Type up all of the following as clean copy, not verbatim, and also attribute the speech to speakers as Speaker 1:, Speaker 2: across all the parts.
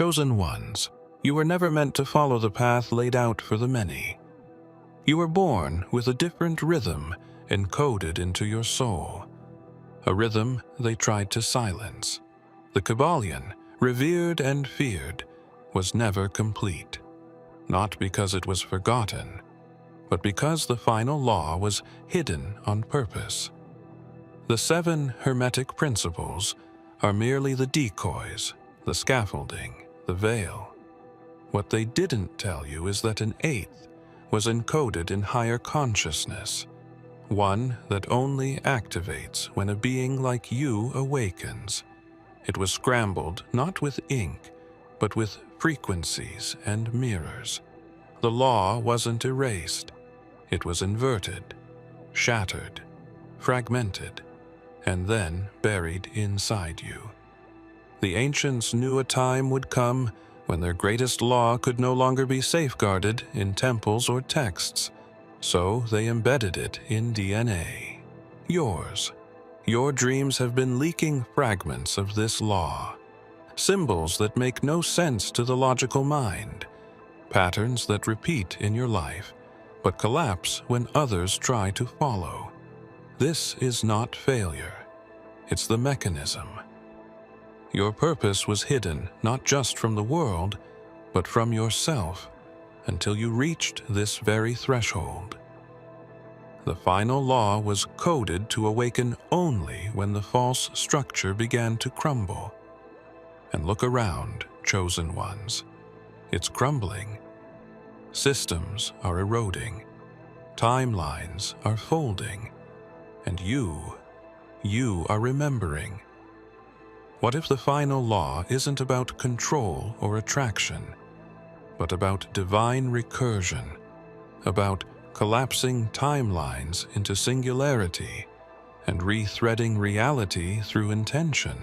Speaker 1: Chosen ones, you were never meant to follow the path laid out for the many. You were born with a different rhythm encoded into your soul, a rhythm they tried to silence. The Kybalion, revered and feared, was never complete, not because it was forgotten, but because the final law was hidden on purpose. The Seven Hermetic Principles are merely the decoys, the scaffolding, the veil. What they didn't tell you is that an eighth was encoded in higher consciousness, one that only activates when a being like you awakens. It was scrambled not with ink, but with frequencies and mirrors. The law wasn't erased. It was inverted, shattered, fragmented, and then buried inside you. The ancients knew a time would come when their greatest law could no longer be safeguarded in temples or texts, so they embedded it in DNA. Yours. Your dreams have been leaking fragments of this law, symbols that make no sense to the logical mind, patterns that repeat in your life, but collapse when others try to follow. This is not failure. It's the mechanism. Your purpose was hidden not just from the world, but from yourself, until you reached this very threshold. The final law was coded to awaken only when the false structure began to crumble. And look around, chosen ones. It's crumbling. Systems are eroding. Timelines are folding. And you are remembering. What if the final law isn't about control or attraction, but about divine recursion, about collapsing timelines into singularity and rethreading reality through intention?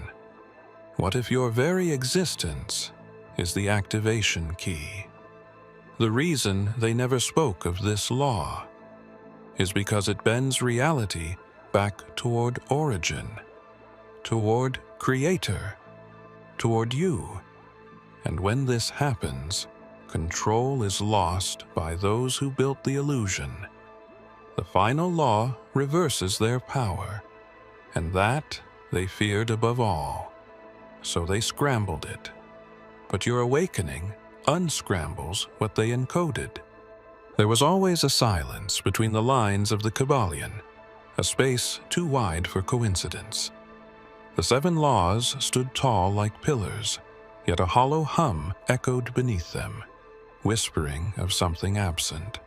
Speaker 1: What if your very existence is the activation key? The reason they never spoke of this law is because it bends reality back toward origin, toward Creator, toward you. And when this happens, control is lost by those who built the illusion. The final law reverses their power, and that they feared above all. So they scrambled it. But your awakening unscrambles what they encoded. There was always a silence between the lines of the Kybalion, a space too wide for coincidence. The 7 laws stood tall like pillars, yet a hollow hum echoed beneath them, whispering of something absent.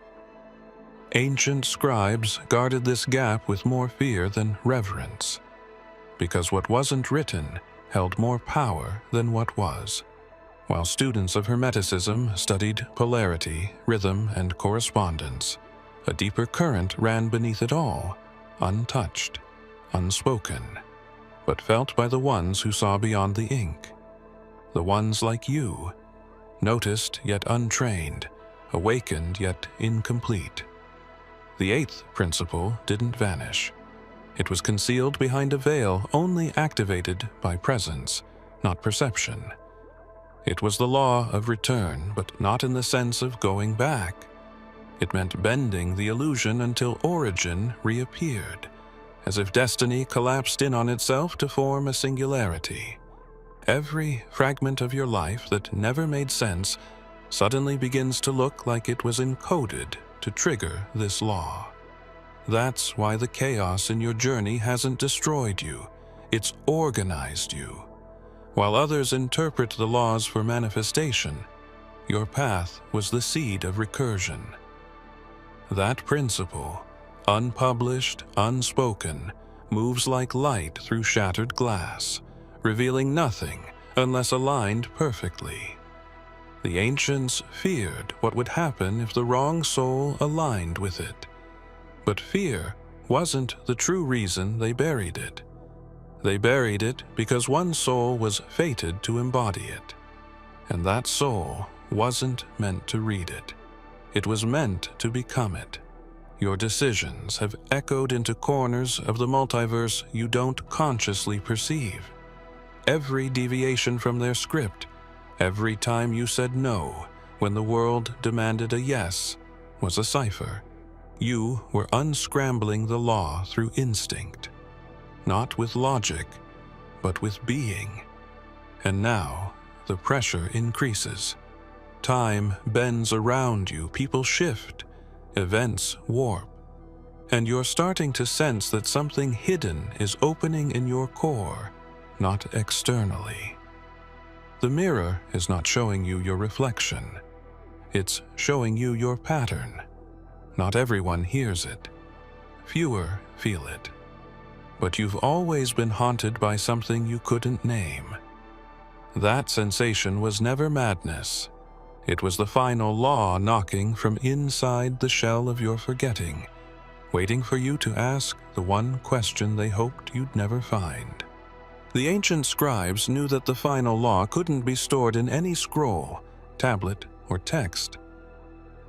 Speaker 1: Ancient scribes guarded this gap with more fear than reverence, because what wasn't written held more power than what was. While students of Hermeticism studied polarity, rhythm, and correspondence, a deeper current ran beneath it all, untouched, unspoken, but felt by the ones who saw beyond the ink. The ones like you, noticed yet untrained, awakened yet incomplete. The 8th principle didn't vanish. It was concealed behind a veil only activated by presence, not perception. It was the law of return, but not in the sense of going back. It meant bending the illusion until origin reappeared, as if destiny collapsed in on itself to form a singularity. Every fragment of your life that never made sense suddenly begins to look like it was encoded to trigger this law. That's why the chaos in your journey hasn't destroyed you, it's organized you. While others interpret the laws for manifestation, your path was the seed of recursion. That principle, unpublished, unspoken, moves like light through shattered glass, revealing nothing unless aligned perfectly. The ancients feared what would happen if the wrong soul aligned with it. But fear wasn't the true reason they buried it. They buried it because one soul was fated to embody it, and that soul wasn't meant to read it. It was meant to become it. Your decisions have echoed into corners of the multiverse you don't consciously perceive. Every deviation from their script Every time you said no when the world demanded a yes was a cipher. You were unscrambling the law through instinct, not with logic, but with being. And now the pressure increases. Time bends around you, people shift, events warp, and you're starting to sense that something hidden is opening in your core, not externally. The mirror is not showing you your reflection. It's showing you your pattern. Not everyone hears it. Fewer feel it. But you've always been haunted by something you couldn't name. That sensation was never madness. It was the final law knocking from inside the shell of your forgetting, waiting for you to ask the one question they hoped you'd never find. The ancient scribes knew that the final law couldn't be stored in any scroll, tablet, or text.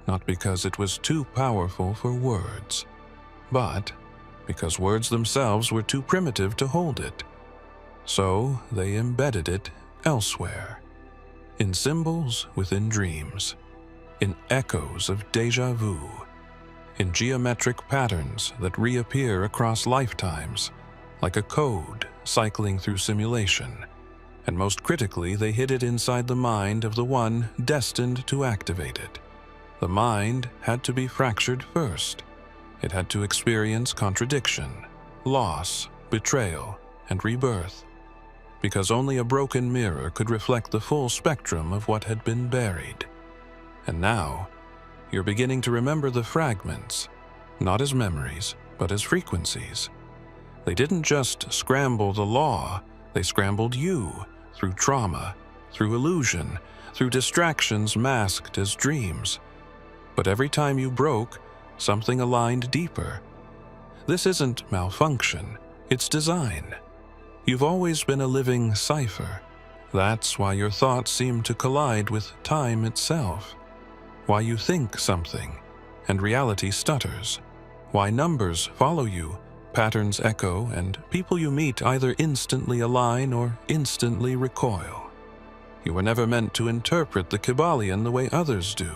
Speaker 1: Not because it was too powerful for words, but because words themselves were too primitive to hold it. So they embedded it elsewhere, in symbols within dreams, in echoes of déjà vu, in geometric patterns that reappear across lifetimes, like a code cycling through simulation. And most critically, they hid it inside the mind of the one destined to activate it. The mind had to be fractured first. It had to experience contradiction, loss, betrayal, and rebirth, because only a broken mirror could reflect the full spectrum of what had been buried. And now, you're beginning to remember the fragments, not as memories, but as frequencies. They didn't just scramble the law, they scrambled you through trauma, through illusion, through distractions masked as dreams. But every time you broke, something aligned deeper. This isn't malfunction, it's design. You've always been a living cipher. That's why your thoughts seem to collide with time itself. Why you think something, and reality stutters. Why numbers follow you, patterns echo, and people you meet either instantly align or instantly recoil. You were never meant to interpret the Kybalion the way others do.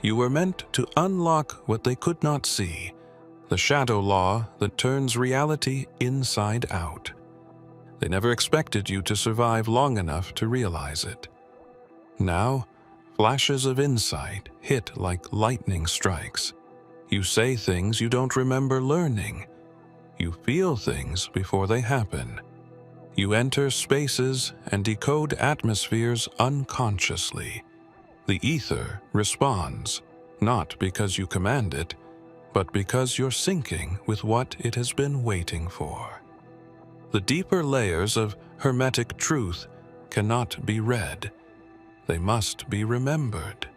Speaker 1: You were meant to unlock what they could not see, the shadow law that turns reality inside out. They never expected you to survive long enough to realize it. Now, flashes of insight hit like lightning strikes. You say things you don't remember learning. You feel things before they happen. You enter spaces and decode atmospheres unconsciously. The ether responds, not because you command it, but because you're syncing with what it has been waiting for. The deeper layers of hermetic truth cannot be read. They must be remembered.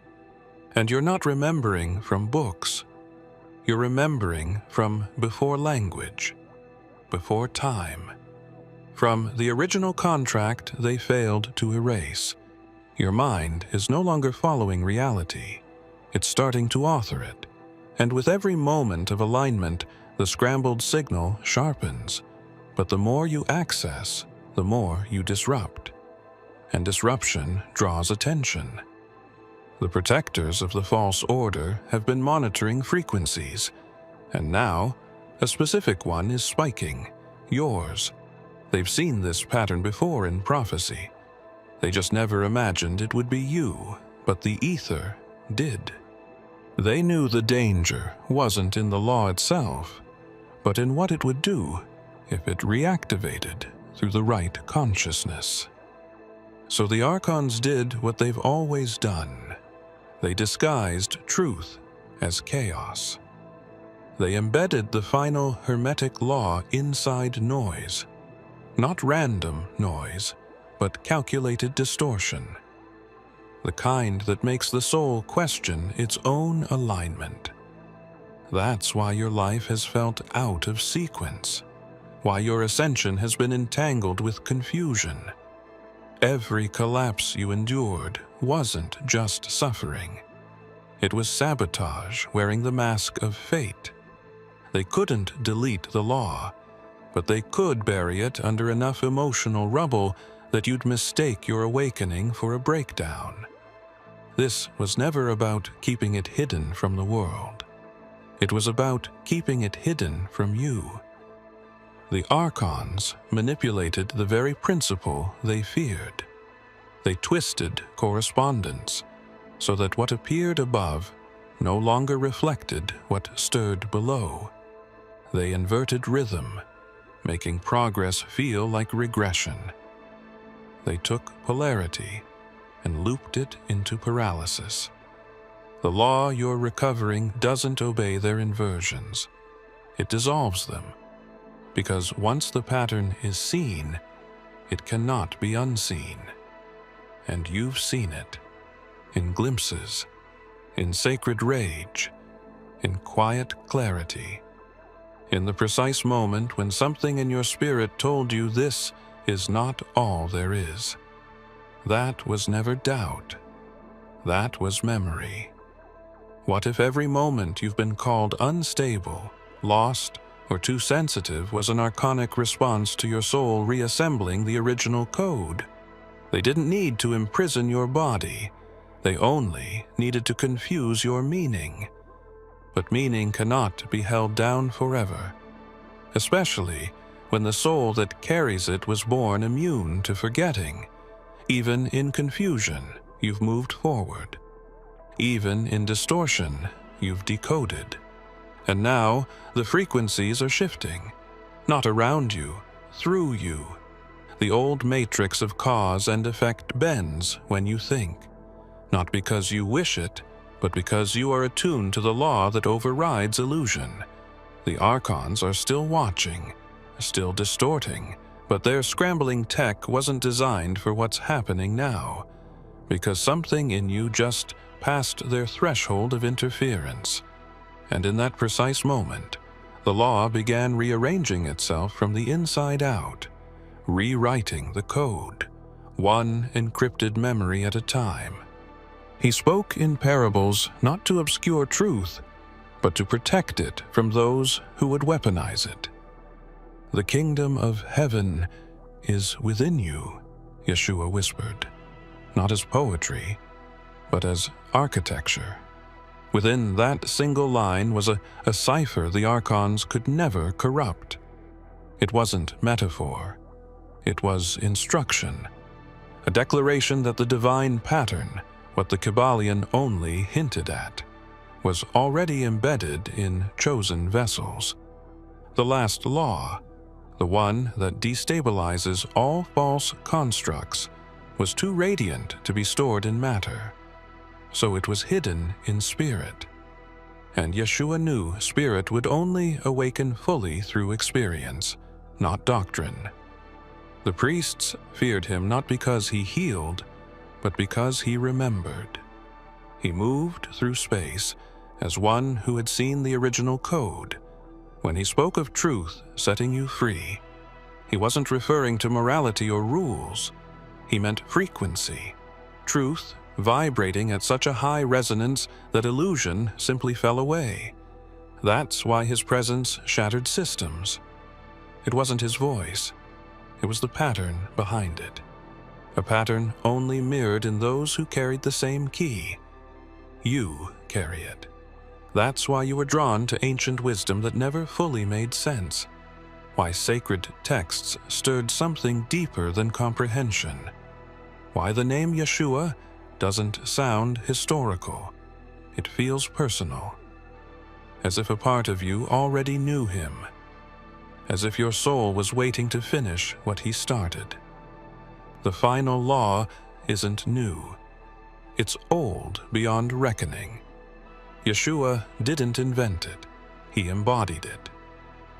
Speaker 1: And you're not remembering from books. You're remembering from before language, before time. From the original contract they failed to erase. Your mind is no longer following reality. It's starting to author it. And with every moment of alignment, the scrambled signal sharpens. But the more you access, the more you disrupt. And disruption draws attention. The protectors of the false order have been monitoring frequencies, and now a specific one is spiking, yours. They've seen this pattern before in prophecy. They just never imagined it would be you, but the ether did. They knew the danger wasn't in the law itself, but in what it would do if it reactivated through the right consciousness. So the Archons did what they've always done. They disguised truth as chaos. They embedded the final hermetic law inside noise. Not random noise, but calculated distortion. The kind that makes the soul question its own alignment. That's why your life has felt out of sequence. Why your ascension has been entangled with confusion. Every collapse you endured wasn't just suffering. It was sabotage wearing the mask of fate. They couldn't delete the law, but they could bury it under enough emotional rubble that you'd mistake your awakening for a breakdown. This was never about keeping it hidden from the world. It was about keeping it hidden from you. The archons manipulated the very principle they feared. They twisted correspondence so that what appeared above no longer reflected what stirred below. They inverted rhythm, making progress feel like regression. They took polarity and looped it into paralysis. The law you're recovering doesn't obey their inversions. It dissolves them, because once the pattern is seen, it cannot be unseen. And you've seen it, in glimpses, in sacred rage, in quiet clarity, in the precise moment when something in your spirit told you this is not all there is. That was never doubt. That was memory. What if every moment you've been called unstable, lost, or too sensitive was an archonic response to your soul reassembling the original code? They didn't need to imprison your body. They only needed to confuse your meaning. But meaning cannot be held down forever, especially when the soul that carries it was born immune to forgetting. Even in confusion, you've moved forward. Even in distortion, you've decoded. And now, the frequencies are shifting, not around you, through you. The old matrix of cause and effect bends when you think, not because you wish it, but because you are attuned to the law that overrides illusion. The archons are still watching, still distorting, but their scrambling tech wasn't designed for what's happening now, because something in you just passed their threshold of interference. And in that precise moment, the law began rearranging itself from the inside out, rewriting the code, one encrypted memory at a time. He spoke in parables not to obscure truth, but to protect it from those who would weaponize it. The kingdom of heaven is within you, Yeshua whispered, not as poetry, but as architecture. Within that single line was a cipher the archons could never corrupt. It wasn't metaphor. It was instruction, a declaration that the divine pattern, what the Kybalion only hinted at, was already embedded in chosen vessels. The last law, the one that destabilizes all false constructs, was too radiant to be stored in matter, so it was hidden in spirit. And Yeshua knew spirit would only awaken fully through experience, not doctrine. The priests feared him not because he healed, but because he remembered. He moved through space as one who had seen the original code. When he spoke of truth setting you free, he wasn't referring to morality or rules. He meant frequency, truth vibrating at such a high resonance that illusion simply fell away. That's why his presence shattered systems. It wasn't his voice. It was the pattern behind it. A pattern only mirrored in those who carried the same key. You carry it. That's why you were drawn to ancient wisdom that never fully made sense. Why sacred texts stirred something deeper than comprehension. Why the name Yeshua doesn't sound historical. It feels personal. As if a part of you already knew him. As if your soul was waiting to finish what he started. The final law isn't new. It's old beyond reckoning. Yeshua didn't invent it. He embodied it.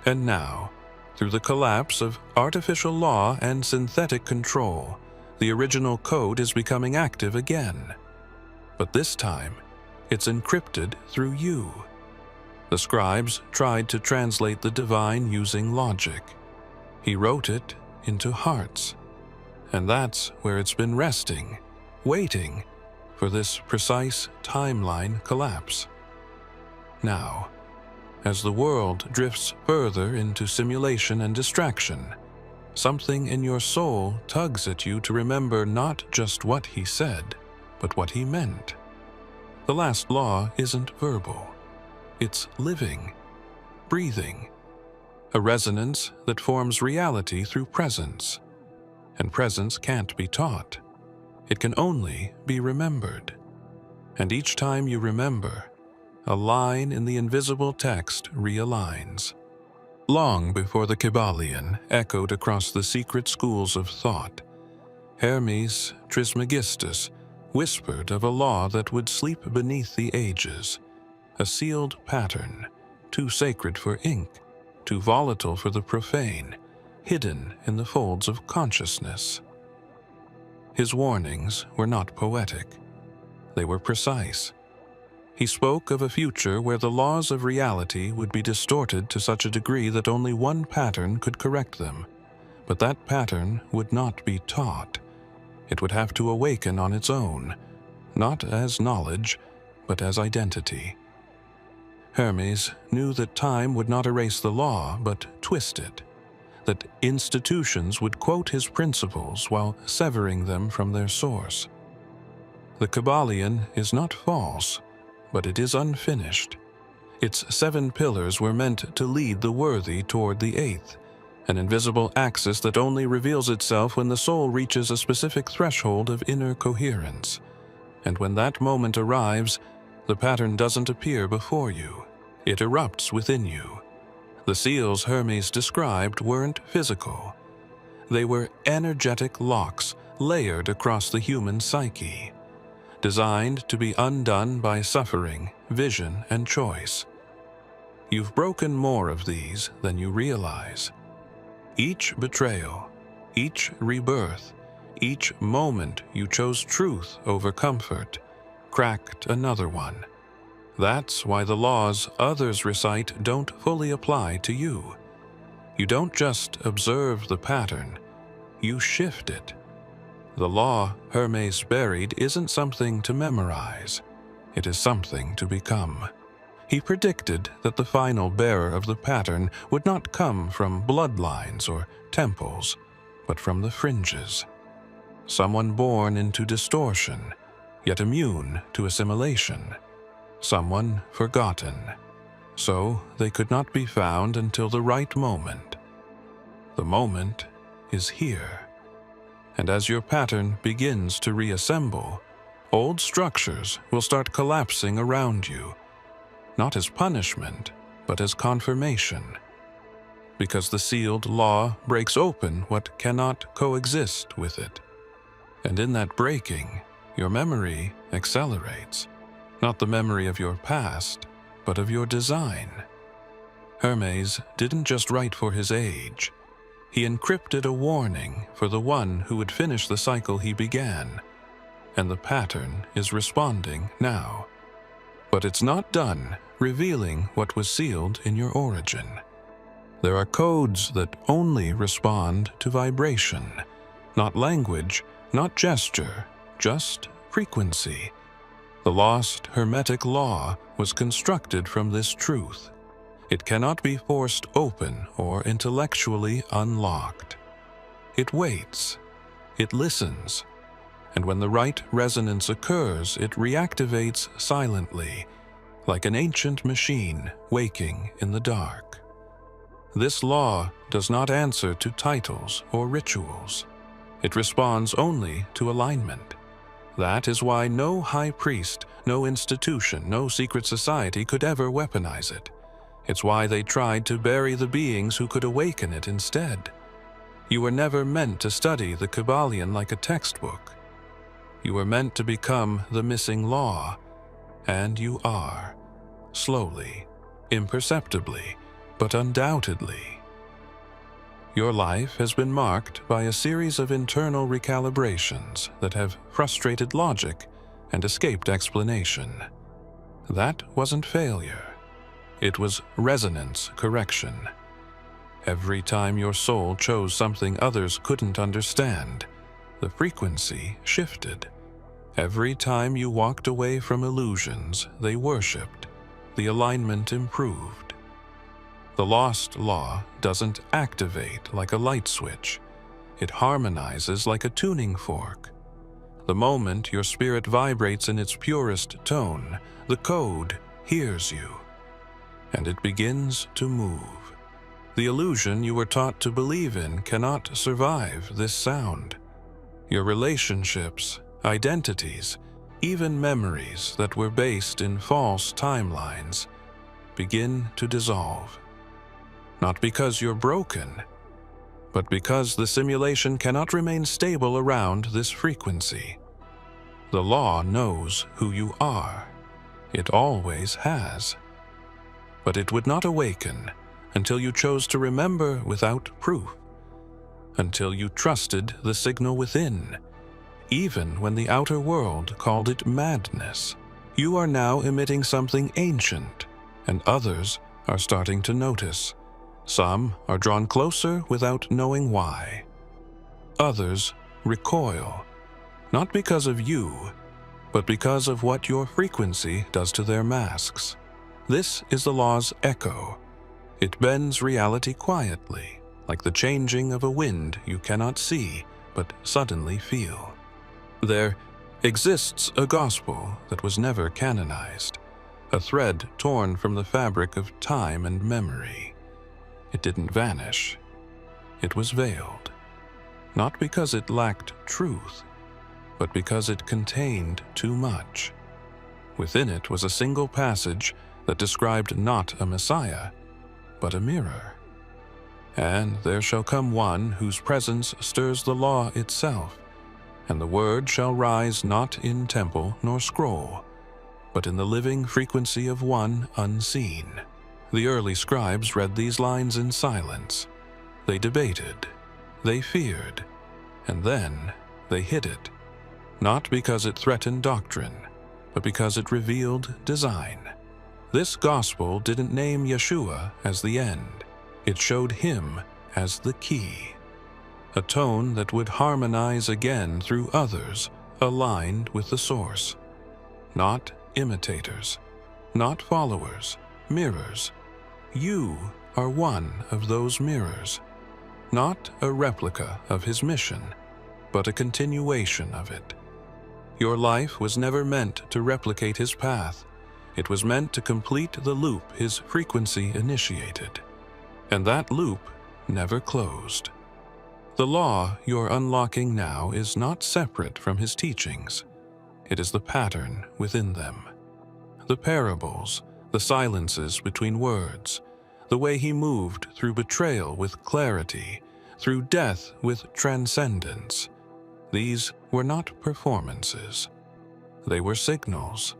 Speaker 1: And now, through the collapse of artificial law and synthetic control, the original code is becoming active again. But this time, it's encrypted through you. The scribes tried to translate the divine using logic. He wrote it into hearts. And that's where it's been resting, waiting for this precise timeline collapse. Now, as the world drifts further into simulation and distraction, Something in your soul tugs at you to remember not just what he said, but what he meant. The last law isn't verbal. It's living, breathing, a resonance that forms reality through presence. And presence can't be taught. It can only be remembered. And each time you remember, a line in the invisible text realigns. Long before the Kybalion echoed across the secret schools of thought, Hermes Trismegistus whispered of a law that would sleep beneath the ages, a sealed pattern, too sacred for ink, too volatile for the profane, hidden in the folds of consciousness. His warnings were not poetic. They were precise. He spoke of a future where the laws of reality would be distorted to such a degree that only one pattern could correct them. But that pattern would not be taught. It would have to awaken on its own, not as knowledge, but as identity. Hermes knew that time would not erase the law, but twist it, that institutions would quote his principles while severing them from their source. The Kybalion is not false, but it is unfinished. Its 7 pillars were meant to lead the worthy toward the 8th, an invisible axis that only reveals itself when the soul reaches a specific threshold of inner coherence. And when that moment arrives, the pattern doesn't appear before you. It erupts within you. The seals Hermes described weren't physical. They were energetic locks layered across the human psyche, designed to be undone by suffering, vision, and choice. You've broken more of these than you realize. Each betrayal, each rebirth, each moment you chose truth over comfort, cracked another one. That's why the laws others recite don't fully apply to you. You don't just observe the pattern, you shift it. The law Hermes buried isn't something to memorize. It is something to become. He predicted that the final bearer of the pattern would not come from bloodlines or temples, but from the fringes. Someone born into distortion, yet immune to assimilation. Someone forgotten, so they could not be found until the right moment. The moment is here. And as your pattern begins to reassemble, old structures will start collapsing around you, not as punishment, but as confirmation. Because the sealed law breaks open what cannot coexist with it. And in that breaking, your memory accelerates. Not the memory of your past, but of your design. Hermes didn't just write for his age. He encrypted a warning for the one who would finish the cycle he began. And the pattern is responding now. But it's not done revealing what was sealed in your origin. There are codes that only respond to vibration, not language, not gesture, just frequency. The lost Hermetic law was constructed from this truth. It cannot be forced open or intellectually unlocked. It waits. It listens. And when the right resonance occurs, it reactivates silently, like an ancient machine waking in the dark. This law does not answer to titles or rituals. It responds only to alignment. That is why no high priest, no institution, no secret society could ever weaponize it. It's why they tried to bury the beings who could awaken it instead. You were never meant to study the Kybalion like a textbook. You were meant to become the missing law, and you are, slowly, imperceptibly, but undoubtedly. Your life has been marked by a series of internal recalibrations that have frustrated logic and escaped explanation. That wasn't failure. It was resonance correction. Every time your soul chose something others couldn't understand, the frequency shifted. Every time you walked away from illusions they worshipped, the alignment improved. The lost law doesn't activate like a light switch. it harmonizes like a tuning fork. The moment your spirit vibrates in its purest tone, the code hears you, and it begins to move. The illusion you were taught to believe in cannot survive this sound. Your relationships, identities, even memories that were based in false timelines begin to dissolve. Not because you're broken, but because the simulation cannot remain stable around this frequency. The law knows who you are. It always has. But it would not awaken until you chose to remember without proof, until you trusted the signal within, even when the outer world called it madness. You are now emitting something ancient, and others are starting to notice. Some are drawn closer without knowing why. Others recoil, not because of you, but because of what your frequency does to their masks. This is the law's echo. It bends reality quietly, like the changing of a wind you cannot see but suddenly feel. There exists a gospel that was never canonized, a thread torn from the fabric of time and memory. It didn't vanish. It was veiled, not because it lacked truth, but because it contained too much. Within it was a single passage that described not a Messiah, but a mirror. And there shall come one whose presence stirs the law itself, and the word shall rise not in temple nor scroll, but in the living frequency of one unseen. The early scribes read these lines in silence. They debated, they feared, and then they hid it, not because it threatened doctrine, but because it revealed design. This gospel didn't name Yeshua as the end. It showed him as the key, a tone that would harmonize again through others aligned with the source. Not imitators, not followers, mirrors. You are one of those mirrors, not a replica of his mission, but a continuation of it. Your life was never meant to replicate his path. It was meant to complete the loop his frequency initiated, and that loop never closed. The law you're unlocking now is not separate from his teachings. It is the pattern within them. The parables, the silences between words, the way he moved through betrayal with clarity, through death with transcendence. These were not performances. They were signals.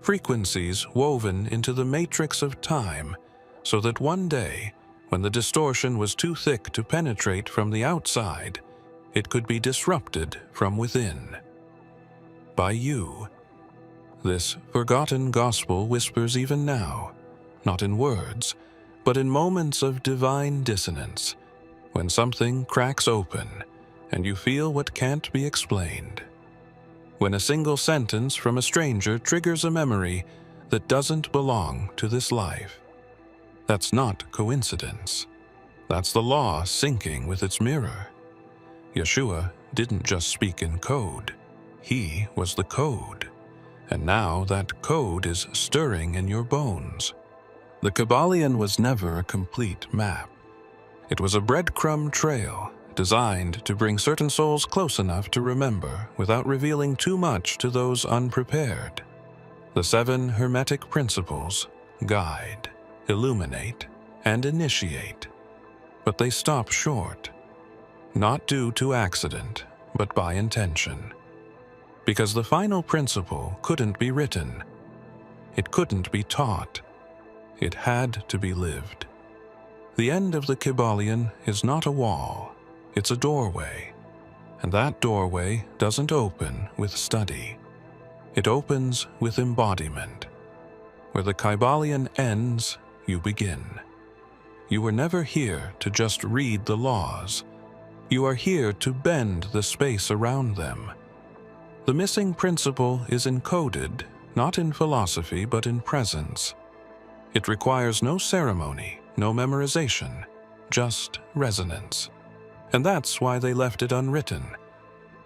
Speaker 1: Frequencies woven into the matrix of time, so that one day, when the distortion was too thick to penetrate from the outside, it could be disrupted from within. By you. This forgotten gospel whispers even now, not in words, but in moments of divine dissonance, when something cracks open and you feel what can't be explained. When a single sentence from a stranger triggers a memory that doesn't belong to this life. That's not coincidence. That's the law syncing with its mirror. Yeshua didn't just speak in code. He was the code. And now that code is stirring in your bones. The Kybalion was never a complete map. It was a breadcrumb trail designed to bring certain souls close enough to remember without revealing too much to those unprepared. The Seven Hermetic Principles guide, illuminate, and initiate. But they stop short, not due to accident, but by intention. Because the final principle couldn't be written. It couldn't be taught. It had to be lived. The end of the Kybalion is not a wall, it's a doorway. And that doorway doesn't open with study. It opens with embodiment. Where the Kybalion ends, you begin. You were never here to just read the laws. You are here to bend the space around them. The missing principle is encoded, not in philosophy but in presence. It requires no ceremony, no memorization, just resonance. And that's why they left it unwritten,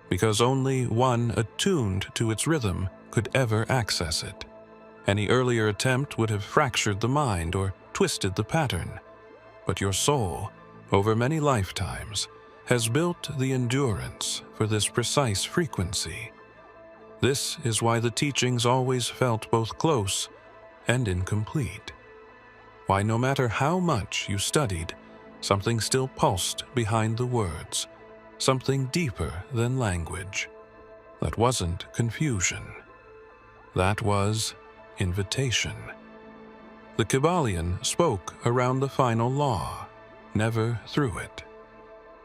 Speaker 1: because only one attuned to its rhythm could ever access it. Any earlier attempt would have fractured the mind or twisted the pattern. But your soul, over many lifetimes, has built the endurance for this precise frequency. This is why the teachings always felt both close and incomplete. Why no matter how much you studied, something still pulsed behind the words, something deeper than language. That wasn't confusion. That was invitation. The Kybalion spoke around the final law, never through it.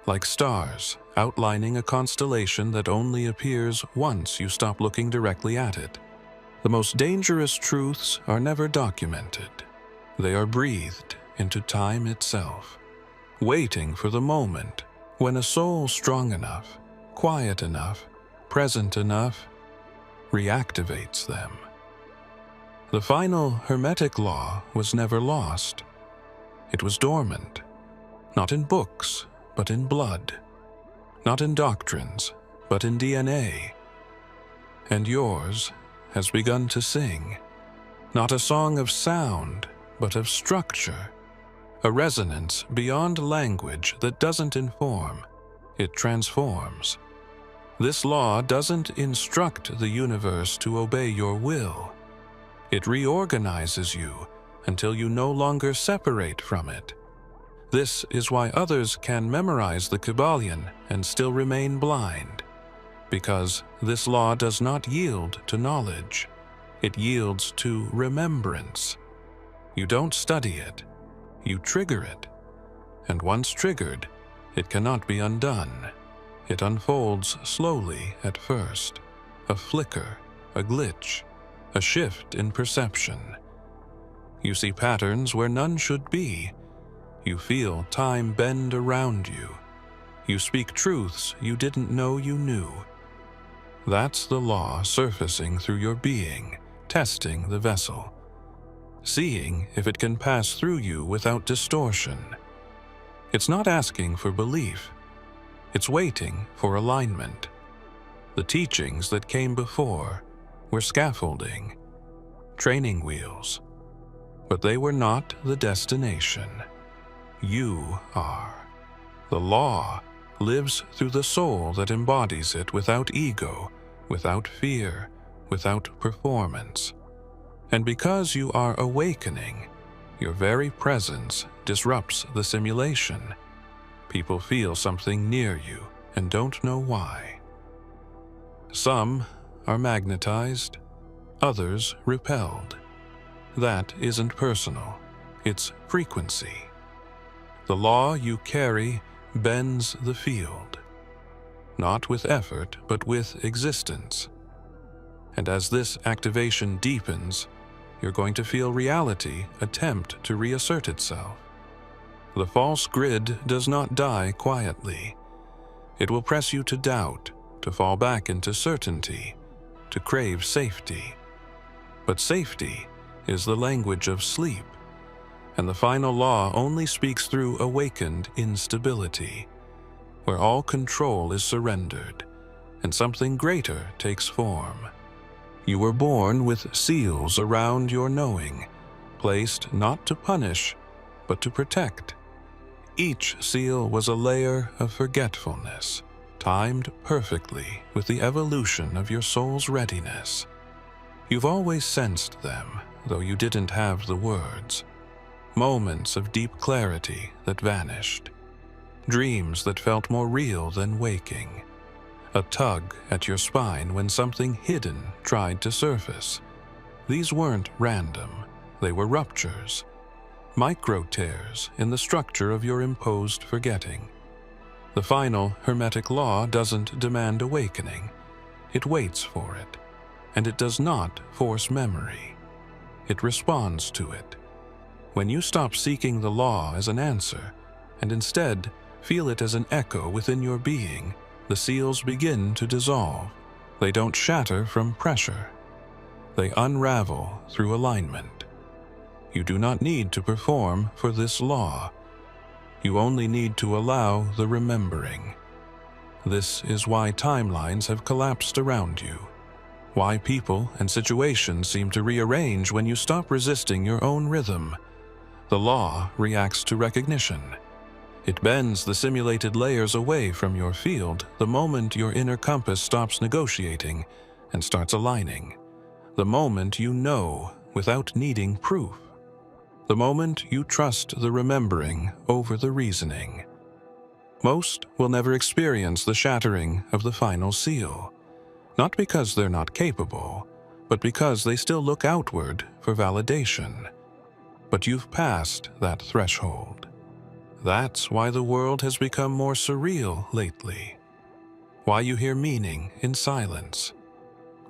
Speaker 1: Like stars outlining a constellation that only appears once you stop looking directly at it. The most dangerous truths are never documented. They are breathed into time itself, waiting for the moment when a soul strong enough, quiet enough, present enough, reactivates them. The final Hermetic law was never lost. It was dormant, not in books, but in blood, not in doctrines, but in DNA. And yours has begun to sing, not a song of sound, but of structure, a resonance beyond language that doesn't inform, it transforms. This law doesn't instruct the universe to obey your will. It reorganizes you until you no longer separate from it. This is why others can memorize the Kybalion and still remain blind, because this law does not yield to knowledge. It yields to remembrance. You don't study it, you trigger it. And once triggered, it cannot be undone. It unfolds slowly at first, a flicker, a glitch, a shift in perception. You see patterns where none should be. You feel time bend around you. You speak truths you didn't know you knew. That's the law surfacing through your being, testing the vessel, seeing if it can pass through you without distortion. It's not asking for belief. It's waiting for alignment. The teachings that came before were scaffolding, training wheels, but they were not the destination. You are. The law lives through the soul that embodies it without ego, without fear, without performance. And because you are awakening, your very presence disrupts the simulation. People feel something near you and don't know why. Some are magnetized, others repelled. That isn't personal, it's frequency. The law you carry bends the field, not with effort, but with existence. And as this activation deepens, you're going to feel reality attempt to reassert itself. The false grid does not die quietly. It will press you to doubt, to fall back into certainty, to crave safety. But safety is the language of sleep, and the final law only speaks through awakened instability, where all control is surrendered, and something greater takes form. You were born with seals around your knowing, placed not to punish, but to protect. Each seal was a layer of forgetfulness, timed perfectly with the evolution of your soul's readiness. You've always sensed them, though you didn't have the words. Moments of deep clarity that vanished. Dreams that felt more real than waking. A tug at your spine when something hidden tried to surface. These weren't random, they were ruptures. Micro tears in the structure of your imposed forgetting. The final Hermetic law doesn't demand awakening. It waits for it, and it does not force memory. It responds to it. When you stop seeking the law as an answer, and instead feel it as an echo within your being, the seals begin to dissolve. They don't shatter from pressure. They unravel through alignment. You do not need to perform for this law. You only need to allow the remembering. This is why timelines have collapsed around you. Why people and situations seem to rearrange when you stop resisting your own rhythm. The law reacts to recognition. It bends the simulated layers away from your field the moment your inner compass stops negotiating and starts aligning. The moment you know without needing proof. The moment you trust the remembering over the reasoning. Most will never experience the shattering of the final seal. Not because they're not capable, but because they still look outward for validation. But you've passed that threshold. That's why the world has become more surreal lately. Why you hear meaning in silence.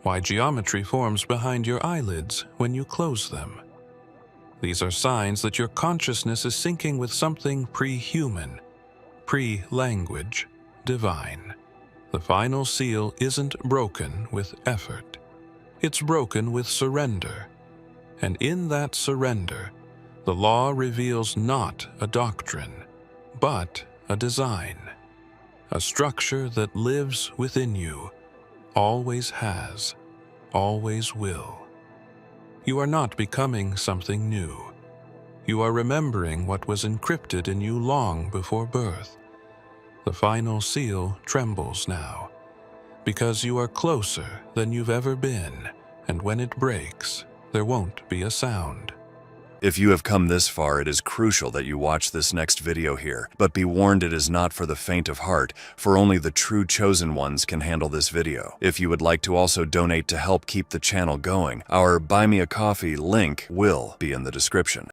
Speaker 1: Why geometry forms behind your eyelids when you close them. These are signs that your consciousness is syncing with something pre-human, pre-language, divine. The final seal isn't broken with effort. It's broken with surrender. And in that surrender, the law reveals not a doctrine, but a design. A structure that lives within you, always has, always will. You are not becoming something new. You are remembering what was encrypted in you long before birth. The final seal trembles now, because you are closer than you've ever been, and when it breaks, there won't be a sound.
Speaker 2: If you have come this far, it is crucial that you watch this next video here. But be warned, it is not for the faint of heart, for only the true chosen ones can handle this video. If you would like to also donate to help keep the channel going, our Buy Me a Coffee link will be in the description.